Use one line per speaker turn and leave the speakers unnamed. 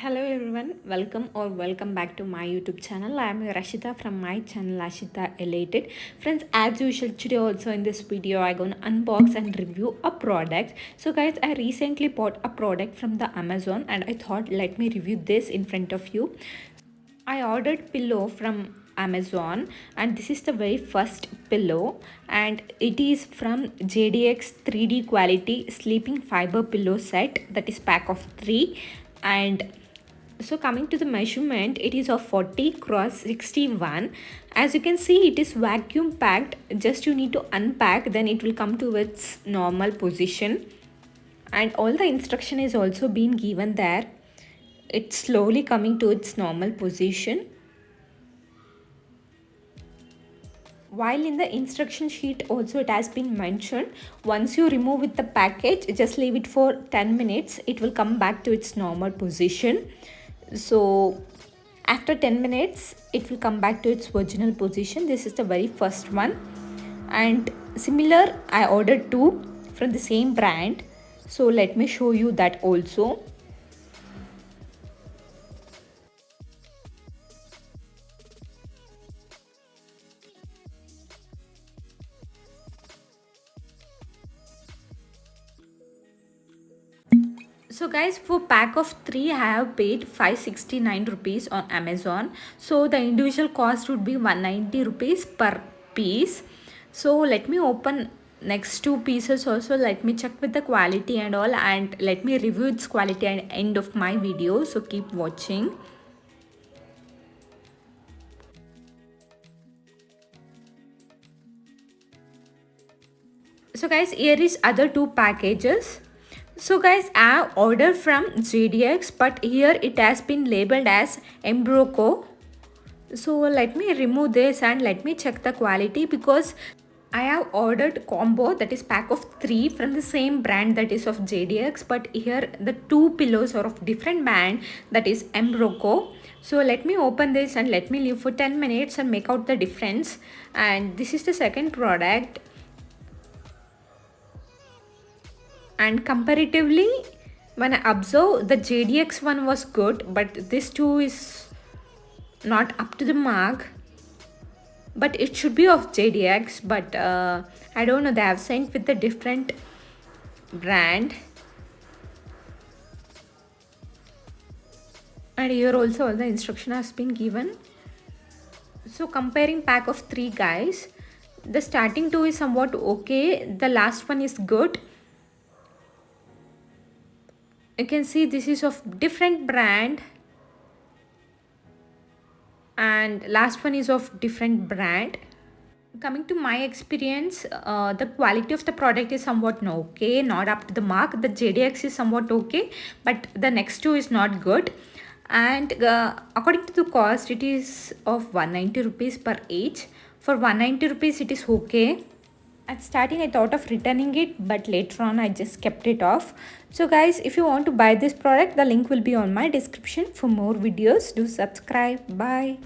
Hello everyone, welcome back to my YouTube channel. I am Rashida from my channel Ashita Elated. Friends, as usual today also in this video I gonna unbox and review a product. So guys, I recently bought a product from the Amazon and I thought let me review this in front of you. I ordered pillow from Amazon and this is the very first pillow and it is from JDX 3D quality sleeping fiber pillow set, that is pack of 3. And so coming to the measurement, it is of 40 cross 61. As you can see, it is vacuum packed. Just you need to unpack, then it will come to its normal position. And all the instruction is also been given there. It's slowly coming to its normal position. While in the instruction sheet also it has been mentioned, once you remove with the package, just leave it for 10 minutes. It will come back to its normal position. So after 10 minutes, it will come back to its original position. This is the very first one. And similar, I ordered two from the same brand. So let me show you that also. So guys, for pack of 3 I have paid 569 rupees on Amazon. So the individual cost would be 190 rupees per piece. So let me open next two pieces also. Let me check with the quality and all, and let me review its quality at end of my video. So keep watching. So guys, here is other two packages. So guys, I have ordered from JDX, but here it has been labeled as Embroco. So let me remove this and let me check the quality, because I have ordered combo, that is pack of 3 from the same brand, that is of JDX, but here the two pillows are of different brand, that is Embroco. So let me open this and let me leave for 10 minutes and make out the difference. And this is the second product. And comparatively, when I observe, the JDX one was good, but this two is not up to the mark. But it should be of JDX, but I don't know, they have sent with a different brand. And here also all the instruction has been given. So comparing pack of 3 guys, the starting two is somewhat okay, the last one is good. You can see this is of different brand and last one is of different brand. Coming to my experience, the quality of the product is somewhat okay, not up to the mark. The JDX is somewhat okay, but the next two is not good. And according to the cost, it is of 190 rupees per each. For 190 rupees it is okay. At starting I thought of returning it, but later on I just kept it off. So guys, if you want to buy this product, the link will be on my description. For more videos, do subscribe. Bye.